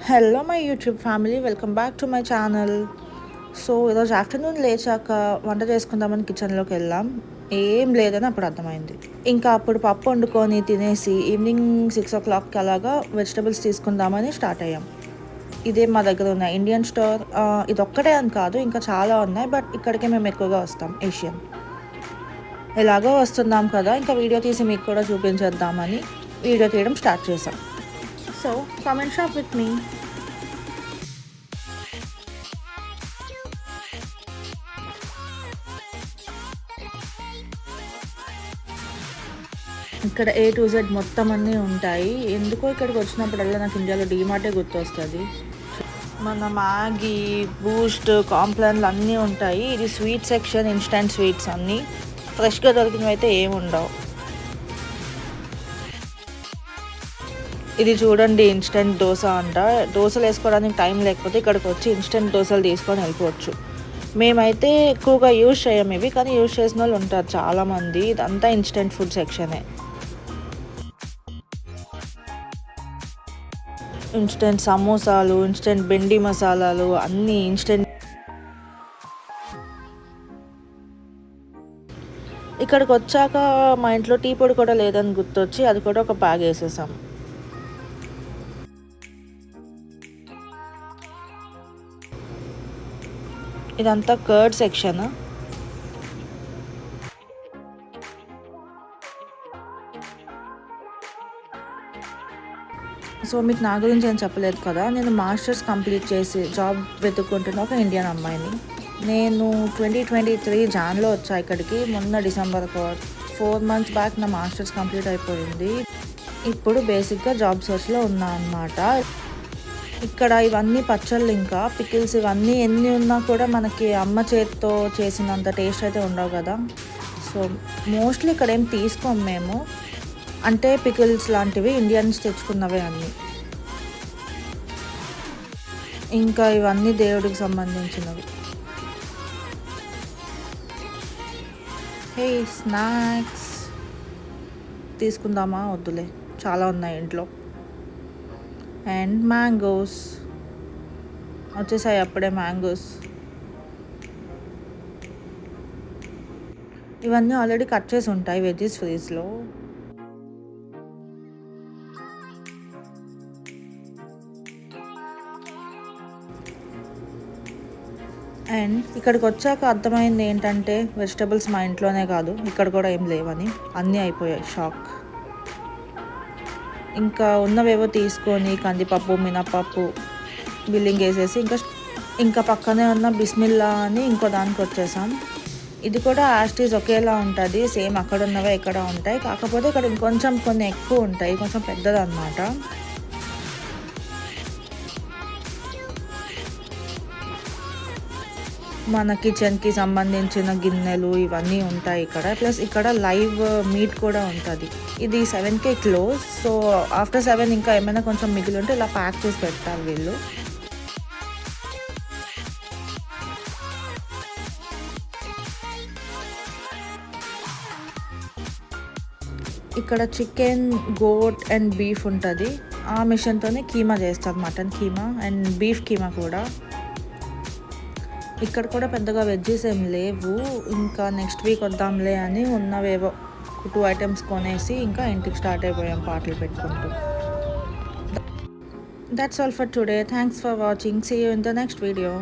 Hello my YouTube family, welcome back to my channel. So ఈరోజు afternoon లేచాక వంట చేసుకుందామని కిచెన్లోకి వెళ్ళాం. ఏం లేదని అప్పుడు అర్థమైంది. ఇంకా అప్పుడు పప్పు వండుకొని తినేసి ఈవినింగ్ 6 o'clock అలాగా వెజిటబుల్స్ తీసుకుందామని స్టార్ట్ అయ్యాం. ఇదే మా దగ్గర ఉన్న ఇండియన్ స్టోర్. ఇది ఒక్కటే అని కాదు, ఇంకా చాలా ఉన్నాయి, బట్ ఇక్కడికే మేము ఎక్కువగా వస్తాం. ఏషియన్ ఎలాగో వస్తున్నాం కదా, ఇంకా వీడియో తీసి మీకు కూడా చూపించేద్దామని వీడియో తీయడం స్టార్ట్ చేసాం. So come and shop with me. ఇక్కడ A to Z మొత్తం అన్నీ ఉంటాయి. ఎందుకో ఇక్కడికి వచ్చినప్పుడల్లా నాకు ఇండియాలో డీమార్టే గుర్తొస్తుంది. మన మ్యాగీ, బూస్ట్, కాంప్లాన్లు అన్నీ ఉంటాయి. ఇది స్వీట్ సెక్షన్, ఇన్స్టెంట్ స్వీట్స్ అన్నీ ఫ్రెష్గా దొరికినవి అయితే ఏమి ఉండవు. ఇది చూడండి, ఇన్స్టెంట్ దోశ అంట. దోశలు వేసుకోవడానికి టైం లేకపోతే ఇక్కడికి వచ్చి ఇన్స్టెంట్ దోశలు తీసుకొని వెళ్ళిపోవచ్చు. మేమైతే ఎక్కువగా యూజ్ చేయం ఇవి, కానీ యూజ్ చేసిన వాళ్ళు ఉంటారు చాలామంది. ఇదంతా ఇన్స్టెంట్ ఫుడ్ సెక్షనే. ఇన్స్టెంట్ సమోసాలు, ఇన్స్టెంట్ బెండి మసాలాలు అన్నీ ఇన్స్టెంట్. ఇక్కడికి వచ్చాక మా ఇంట్లో టీ పొడి కూడా లేదని గుర్తొచ్చి అది కూడా ఒక బ్యాగ్ వేసేసాం. ఇదంతా కర్డ్ సెక్షన్. సో మీకు నా గురించి ఏం చెప్పలేదు కదా, నేను మాస్టర్స్ కంప్లీట్ చేసి జాబ్ వెతుక్కుంటున్న ఒక ఇండియన్ అమ్మాయిని. నేను 2023 జాన్లో వచ్చా ఇక్కడికి. మొన్న డిసెంబర్ 4 months బ్యాక్ నా మాస్టర్స్ కంప్లీట్ అయిపోయింది. ఇప్పుడు బేసిక్గా జాబ్ సర్చ్లో ఉన్నా అన్నమాట. ఇక్కడ ఇవన్నీ పచ్చళ్ళు, ఇంకా పికిల్స్, ఇవన్నీ ఎన్ని ఉన్నా కూడా మనకి అమ్మ చేతితో చేసినంత టేస్ట్ అయితే ఉండవు కదా. సో మోస్ట్లీ ఇక్కడ ఏం తీసుకోము మేము, అంటే పికిల్స్ లాంటివి ఇండియన్స్ తెచ్చుకున్నవే అన్నీ. ఇంకా ఇవన్నీ దేవుడికి సంబంధించినవి. హే, స్నాక్స్ తీసుకుందామా? వద్దులే, చాలా ఉన్నాయి ఇంట్లో. అండ్ మ్యాంగోస్ వచ్చేసాయి అప్పుడే. మ్యాంగోస్ ఇవన్నీ ఆల్రెడీ కట్ చేసి ఉంటాయి వెజ్జీస్ ఫ్రీజ్లో. అండ్ ఇక్కడికి వచ్చాక అర్థమైంది ఏంటంటే వెజిటబుల్స్ మా ఇంట్లోనే కాదు, ఇక్కడ కూడా ఏం లేవని. అన్నీ అయిపోయాయి, షాక్. ఇంకా ఉన్నవేవో తీసుకొని కందిపప్పు, మినపప్పు బిల్లింగ్ వేసేసి ఇంకా పక్కనే ఉన్న బిస్మిల్లా అని ఇంకో దానికి వచ్చేసాం. ఇది కూడా యాస్టీస్ ఒకేలా ఉంటుంది, సేమ్ అక్కడ ఉన్నవే ఇక్కడ ఉంటాయి. కాకపోతే ఇక్కడ ఇంకొంచెం కొన్ని ఎక్కువ ఉంటాయి, కొంచెం పెద్దదన్నమాట. మన కిచెన్కి సంబంధించిన గిన్నెలు ఇవన్నీ ఉంటాయి ఇక్కడ. ప్లస్ ఇక్కడ లైవ్ మీట్ కూడా ఉంటుంది. ఇది 7కే క్లోజ్. సో ఆఫ్టర్ 7 ఇంకా ఏమైనా కొంచెం మిగిలి ఉంటే ఇలా ప్యాక్ చేసి పెడతారు వీళ్ళు. ఇక్కడ చికెన్, గోట్ అండ్ బీఫ్ ఉంటుంది. ఆ మిషన్తోనే కీమా చేస్తారు, mutton keema and beef keema కూడా. ఇక్కడ కూడా పెద్దగా వెజ్జెస్ ఏం లేవు. ఇంకా నెక్స్ట్ వీక్ వద్దాంలే అని ఉన్నవేవో 2 items కొనేసి ఇంకా ఇంటికి స్టార్ట్ అయిపోయాం పాటలు పెట్టుకుంటూ. That's all for today. Thanks for watching. See you in the next video.